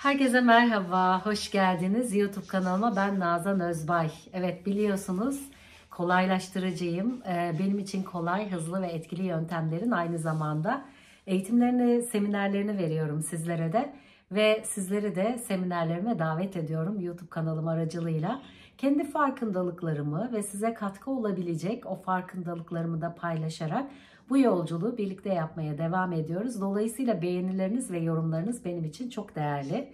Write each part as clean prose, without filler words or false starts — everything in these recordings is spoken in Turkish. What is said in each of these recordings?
Herkese merhaba, hoş geldiniz YouTube kanalıma. Ben Nazan Özbay. Evet, biliyorsunuz kolaylaştırıcıyım. Benim için kolay, hızlı ve etkili yöntemlerin aynı zamanda eğitimlerini, seminerlerini veriyorum sizlere de. Ve sizleri de seminerlerime davet ediyorum YouTube kanalım aracılığıyla. Kendi farkındalıklarımı ve size katkı olabilecek o farkındalıklarımı da paylaşarak bu yolculuğu birlikte yapmaya devam ediyoruz. Dolayısıyla beğenileriniz ve yorumlarınız benim için çok değerli.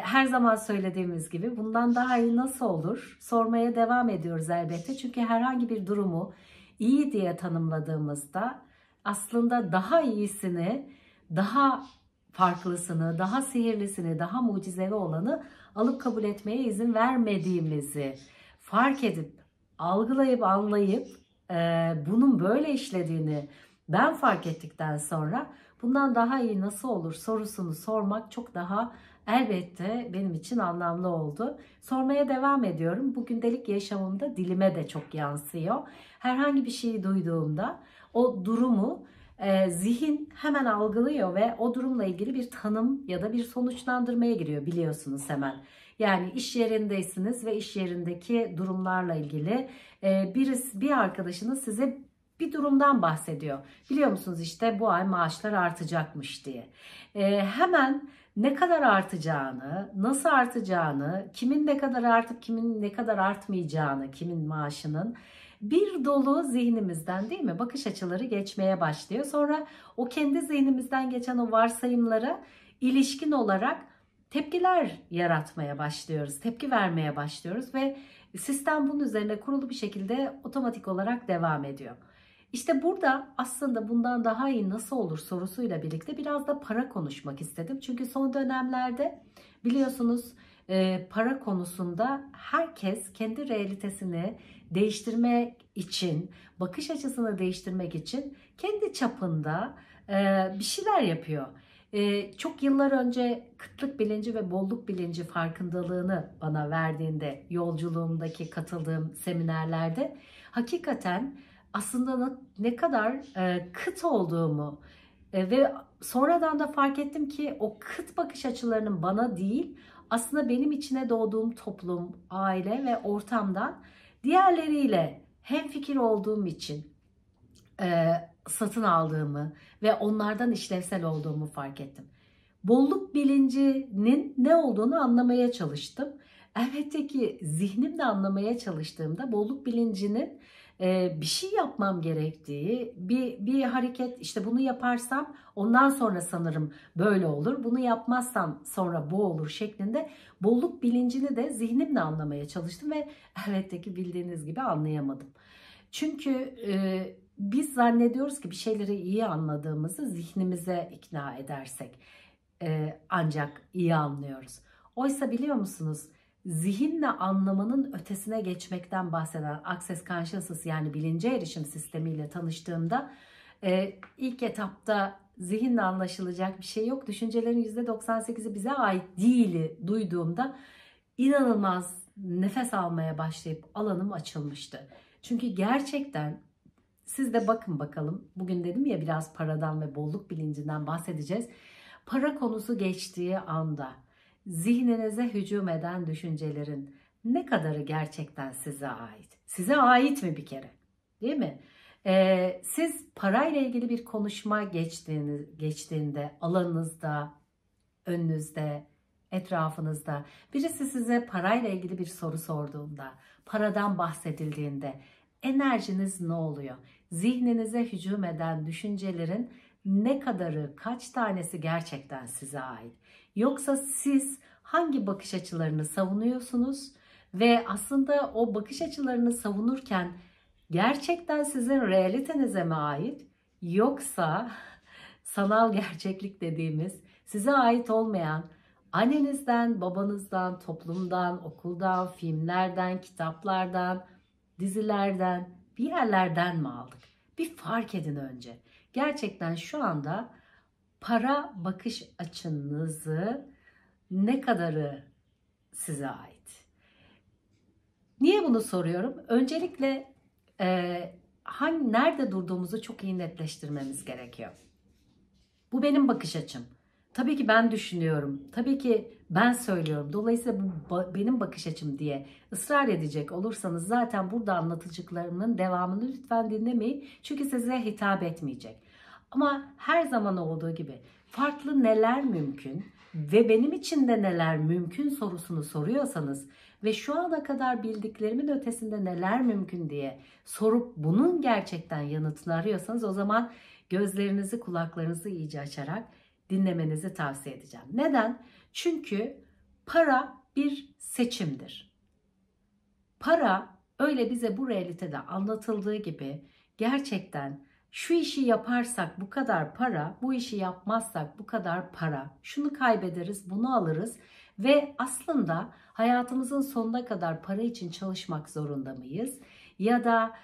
Her zaman söylediğimiz gibi bundan daha iyi nasıl olur? Sormaya devam ediyoruz elbette. Çünkü herhangi bir durumu iyi diye tanımladığımızda aslında daha iyisini, daha farklısını, daha sihirlisini, daha mucizevi olanı alıp kabul etmeye izin vermediğimizi fark edip, algılayıp, anlayıp bunun böyle işlediğini ben fark ettikten sonra bundan daha iyi nasıl olur sorusunu sormak çok daha elbette benim için anlamlı oldu. Sormaya devam ediyorum. Bu gündelik yaşamımda dilime de çok yansıyor. Herhangi bir şeyi duyduğumda o durumu zihin hemen algılıyor ve o durumla ilgili bir tanım ya da bir sonuçlandırmaya giriyor biliyorsunuz hemen. Yani iş yerindeysiniz ve iş yerindeki durumlarla ilgili bir arkadaşınız size bir durumdan bahsediyor. Biliyor musunuz işte bu ay maaşlar artacakmış diye. Hemen ne kadar artacağını, nasıl artacağını, kimin ne kadar artıp kimin ne kadar artmayacağını, kimin maaşının bir dolu zihnimizden değil mi bakış açıları geçmeye başlıyor. Sonra o kendi zihnimizden geçen o varsayımlara ilişkin olarak tepkiler yaratmaya başlıyoruz, tepki vermeye başlıyoruz ve sistem bunun üzerine kurulu bir şekilde otomatik olarak devam ediyor. İşte burada aslında bundan daha iyi nasıl olur sorusuyla birlikte biraz da para konuşmak istedim. Çünkü son dönemlerde biliyorsunuz para konusunda herkes kendi realitesini değiştirmek için, bakış açısını değiştirmek için kendi çapında bir şeyler yapıyor. Çok yıllar önce kıtlık bilinci ve bolluk bilinci farkındalığını bana verdiğinde yolculuğumdaki katıldığım seminerlerde hakikaten aslında ne kadar kıt olduğumu ve sonradan da fark ettim ki o kıt bakış açılarının bana değil aslında benim içine doğduğum toplum, aile ve ortamdan diğerleriyle hemfikir olduğum için satın aldığımı ve onlardan işlevsel olduğumu fark ettim. Bolluk bilincinin ne olduğunu anlamaya çalıştım. Elbette ki zihnimle anlamaya çalıştığımda bolluk bilincinin bir şey yapmam gerektiği, bir hareket, işte bunu yaparsam ondan sonra sanırım böyle olur, bunu yapmazsam sonra bu olur şeklinde bolluk bilincini de zihnimle anlamaya çalıştım ve elbette ki bildiğiniz gibi anlayamadım. Çünkü biz zannediyoruz ki bir şeyleri iyi anladığımızı zihnimize ikna edersek ancak iyi anlıyoruz. Oysa biliyor musunuz? Zihinle anlamanın ötesine geçmekten bahseden Access Consciousness yani bilince erişim sistemiyle tanıştığımda ilk etapta zihinle anlaşılacak bir şey yok. Düşüncelerin %98'i bize ait değili duyduğumda inanılmaz nefes almaya başlayıp alanım açılmıştı. Çünkü gerçekten siz de bakın bakalım. Bugün dedim ya biraz paradan ve bolluk bilincinden bahsedeceğiz. Para konusu geçtiği anda zihninize hücum eden düşüncelerin ne kadarı gerçekten size ait? Size ait mi bir kere? Değil mi? Siz parayla ilgili bir konuşma geçtiğinde alanınızda, önünüzde, etrafınızda birisi size parayla ilgili bir soru sorduğunda, paradan bahsedildiğinde enerjiniz ne oluyor? Zihninize hücum eden düşüncelerin ne kadarı, kaç tanesi gerçekten size ait? Yoksa siz hangi bakış açılarını savunuyorsunuz ve aslında o bakış açılarını savunurken gerçekten sizin realitenize mi ait? Yoksa sanal gerçeklik dediğimiz size ait olmayan annenizden, babanızdan, toplumdan, okuldan, filmlerden, kitaplardan, dizilerden, bir yerlerden mi aldık? Bir fark edin önce. Gerçekten şu anda para bakış açınızı ne kadarı size ait? Niye bunu soruyorum? Öncelikle nerede durduğumuzu çok iyi netleştirmemiz gerekiyor. Bu benim bakış açım. Tabii ki ben düşünüyorum. Tabii ki ben söylüyorum. Dolayısıyla bu benim bakış açım diye ısrar edecek olursanız zaten burada anlatıcıklarımın devamını lütfen dinlemeyin. Çünkü size hitap etmeyecek. Ama her zaman olduğu gibi farklı neler mümkün ve benim için de neler mümkün sorusunu soruyorsanız ve şu ana kadar bildiklerimin ötesinde neler mümkün diye sorup bunun gerçekten yanıtını arıyorsanız o zaman gözlerinizi, kulaklarınızı iyice açarak dinlemenizi tavsiye edeceğim. Neden? Çünkü para bir seçimdir. Para öyle bize bu realitede anlatıldığı gibi gerçekten şu işi yaparsak bu kadar para, bu işi yapmazsak bu kadar para, şunu kaybederiz, bunu alırız ve aslında hayatımızın sonuna kadar para için çalışmak zorunda mıyız? Ya da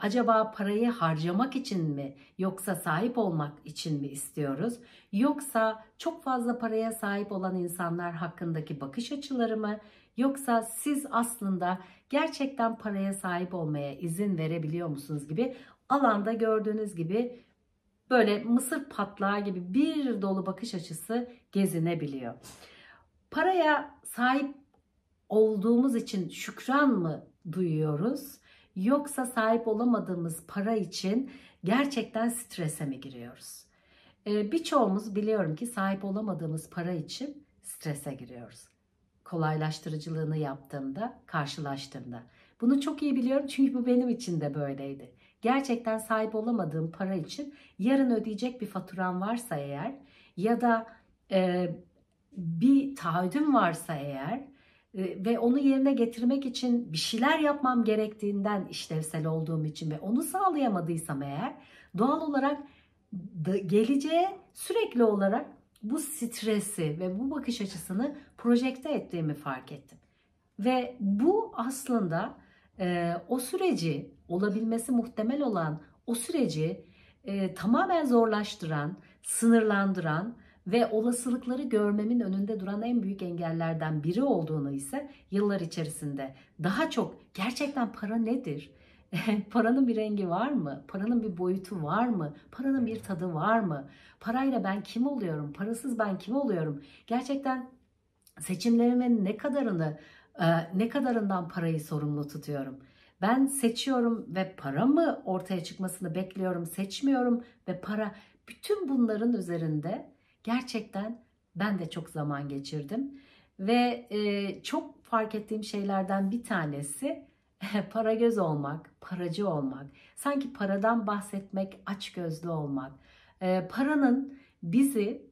acaba parayı harcamak için mi yoksa sahip olmak için mi istiyoruz? Yoksa çok fazla paraya sahip olan insanlar hakkındaki bakış açıları mı? Yoksa siz aslında gerçekten paraya sahip olmaya izin verebiliyor musunuz gibi alanda gördüğünüz gibi böyle mısır patlağı gibi bir dolu bakış açısı gezinebiliyor. Paraya sahip olduğumuz için şükran mı duyuyoruz? Yoksa sahip olamadığımız para için gerçekten strese mi giriyoruz? Birçoğumuz biliyorum ki sahip olamadığımız para için strese giriyoruz. Kolaylaştırıcılığını yaptığımda, karşılaştığımda. Bunu çok iyi biliyorum çünkü bu benim için de böyleydi. Gerçekten sahip olamadığım para için yarın ödeyecek bir faturam varsa eğer ya da bir taahhüdüm varsa eğer ve onu yerine getirmek için bir şeyler yapmam gerektiğinden işlevsel olduğum için ve onu sağlayamadıysam eğer doğal olarak geleceğe sürekli olarak bu stresi ve bu bakış açısını projekte ettiğimi fark ettim. Ve bu aslında o süreci olabilmesi muhtemel olan o süreci tamamen zorlaştıran, sınırlandıran ve olasılıkları görmemin önünde duran en büyük engellerden biri olduğunu ise yıllar içerisinde daha çok gerçekten para nedir? Paranın bir rengi var mı? Paranın bir boyutu var mı? Paranın bir tadı var mı? Parayla ben kim oluyorum? Parasız ben kim oluyorum? Gerçekten seçimlerimin ne kadarından parayı sorumlu tutuyorum? Ben seçiyorum ve para mı ortaya çıkmasını bekliyorum, seçmiyorum ve para. Bütün bunların üzerinde gerçekten ben de çok zaman geçirdim. Ve çok fark ettiğim şeylerden bir tanesi para göz olmak, paracı olmak. Sanki paradan bahsetmek, açgözlü olmak. Paranın bizi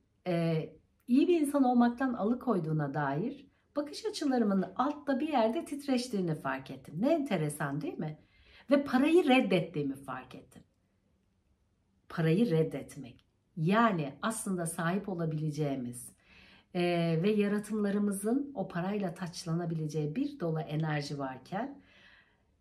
iyi bir insan olmaktan alıkoyduğuna dair bakış açılarımın altta bir yerde titreştiğini fark ettim. Ne enteresan değil mi? Ve parayı reddettiğimi fark ettim. Parayı reddetmek. Yani aslında sahip olabileceğimiz ve yaratımlarımızın o parayla taçlanabileceği bir dolu enerji varken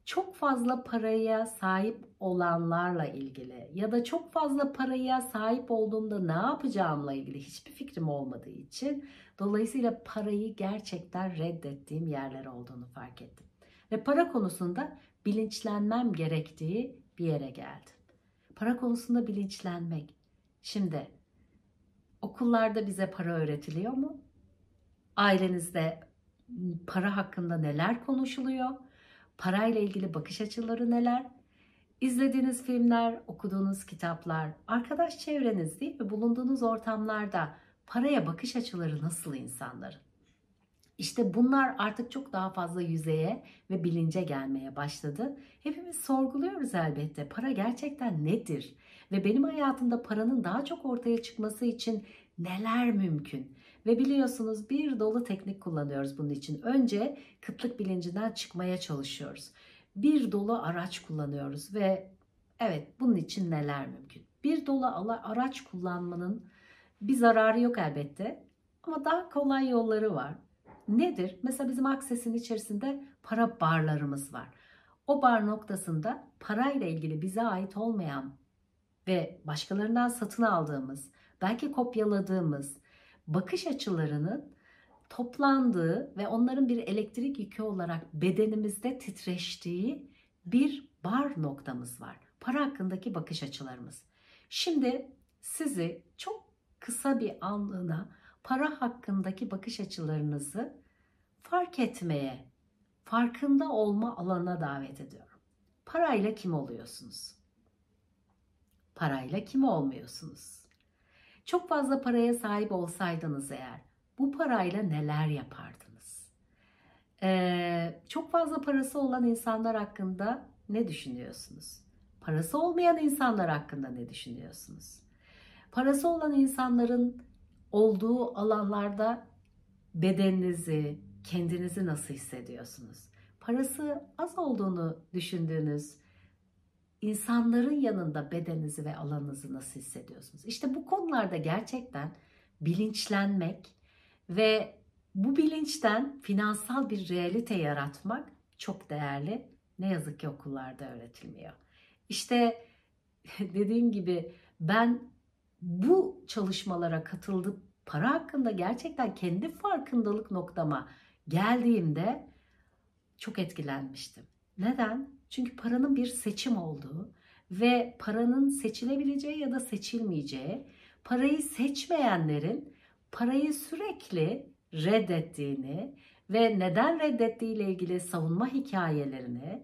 çok fazla paraya sahip olanlarla ilgili ya da çok fazla paraya sahip olduğumda ne yapacağımla ilgili hiçbir fikrim olmadığı için dolayısıyla parayı gerçekten reddettiğim yerler olduğunu fark ettim. Ve para konusunda bilinçlenmem gerektiği bir yere geldim. Para konusunda bilinçlenmek. Şimdi okullarda bize para öğretiliyor mu? Ailenizde para hakkında neler konuşuluyor? Parayla ilgili bakış açıları neler? İzlediğiniz filmler, okuduğunuz kitaplar, arkadaş çevreniz değil mi? Bulunduğunuz ortamlarda paraya bakış açıları nasıl insanların? İşte bunlar artık çok daha fazla yüzeye ve bilince gelmeye başladı. Hepimiz sorguluyoruz elbette. Para gerçekten nedir? Ve benim hayatımda paranın daha çok ortaya çıkması için neler mümkün? Ve biliyorsunuz bir dolu teknik kullanıyoruz bunun için. Önce kıtlık bilincinden çıkmaya çalışıyoruz. Bir dolu araç kullanıyoruz ve evet bunun için neler mümkün? Bir dolu araç kullanmanın bir zararı yok elbette ama daha kolay yolları var. Nedir? Mesela bizim Akses'in içerisinde para barlarımız var. O bar noktasında parayla ilgili bize ait olmayan ve başkalarından satın aldığımız, belki kopyaladığımız bakış açılarının toplandığı ve onların bir elektrik yükü olarak bedenimizde titreştiği bir bar noktamız var. Para hakkındaki bakış açılarımız. Şimdi sizi çok kısa bir anlığına para hakkındaki bakış açılarınızı fark etmeye, farkında olma alanına davet ediyorum. Parayla kim oluyorsunuz? Parayla kim olmuyorsunuz? Çok fazla paraya sahip olsaydınız eğer, bu parayla neler yapardınız? Çok fazla parası olan insanlar hakkında ne düşünüyorsunuz? Parası olmayan insanlar hakkında ne düşünüyorsunuz? Parası olan insanların olduğu alanlarda bedeninizi, kendinizi nasıl hissediyorsunuz? Parası az olduğunu düşündüğünüz insanların yanında bedeninizi ve alanınızı nasıl hissediyorsunuz? İşte bu konularda gerçekten bilinçlenmek ve bu bilinçten finansal bir realite yaratmak çok değerli. Ne yazık ki okullarda öğretilmiyor. İşte dediğim gibi ben bu çalışmalara katıldım. Para hakkında gerçekten kendi farkındalık noktama geldiğimde çok etkilenmiştim. Neden? Çünkü paranın bir seçim olduğu ve paranın seçilebileceği ya da seçilmeyeceği, parayı seçmeyenlerin parayı sürekli reddettiğini ve neden reddettiği ile ilgili savunma hikayelerini,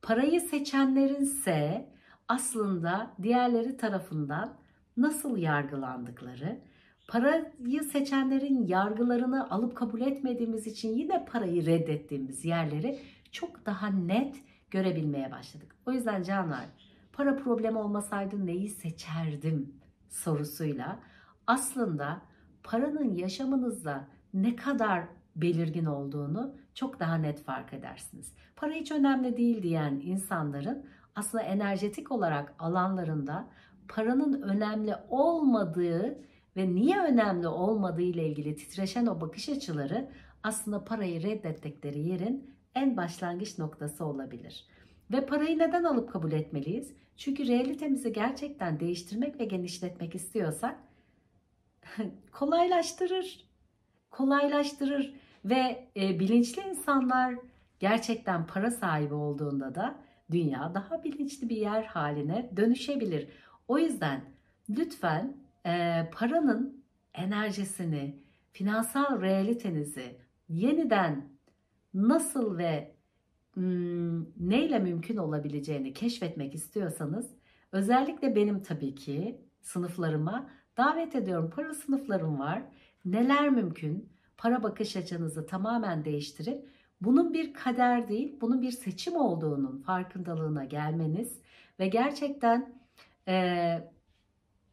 parayı seçenlerin ise aslında diğerleri tarafından nasıl yargılandıkları, parayı seçenlerin yargılarını alıp kabul etmediğimiz için yine parayı reddettiğimiz yerleri çok daha net görebilmeye başladık. O yüzden canlar, para problemi olmasaydı neyi seçerdim sorusuyla aslında paranın yaşamınızda ne kadar belirgin olduğunu çok daha net fark edersiniz. Para hiç önemli değil diyen insanların aslında enerjetik olarak alanlarında paranın önemli olmadığı ve niye önemli olmadığı ile ilgili titreşen o bakış açıları aslında parayı reddettikleri yerin en başlangıç noktası olabilir. Ve parayı neden alıp kabul etmeliyiz? Çünkü realitemizi gerçekten değiştirmek ve genişletmek istiyorsak kolaylaştırır. Kolaylaştırır ve bilinçli insanlar gerçekten para sahibi olduğunda da dünya daha bilinçli bir yer haline dönüşebilir. O yüzden lütfen paranın enerjisini, finansal realitenizi yeniden nasıl ve neyle mümkün olabileceğini keşfetmek istiyorsanız özellikle benim tabii ki sınıflarıma davet ediyorum. Para sınıflarım var. Neler mümkün? Para bakış açınızı tamamen değiştirip bunun bir kader değil, bunun bir seçim olduğunun farkındalığına gelmeniz ve gerçekten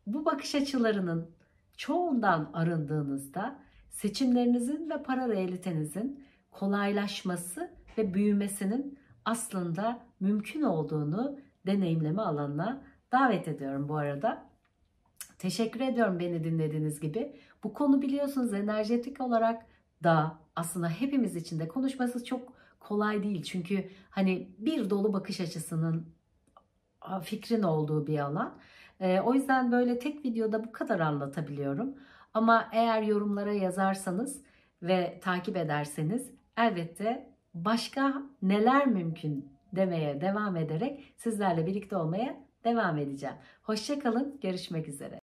bu bakış açılarının çoğundan arındığınızda seçimlerinizin ve para realitenizin kolaylaşması ve büyümesinin aslında mümkün olduğunu deneyimleme alanına davet ediyorum bu arada. Teşekkür ediyorum beni dinlediğiniz gibi. Bu konu biliyorsunuz enerjetik olarak da aslında hepimiz için de konuşması çok kolay değil. Çünkü hani bir dolu bakış açısının fikrin olduğu bir alan. O yüzden böyle tek videoda bu kadar anlatabiliyorum. Ama eğer yorumlara yazarsanız ve takip ederseniz elbette başka neler mümkün demeye devam ederek sizlerle birlikte olmaya devam edeceğim. Hoşça kalın, görüşmek üzere.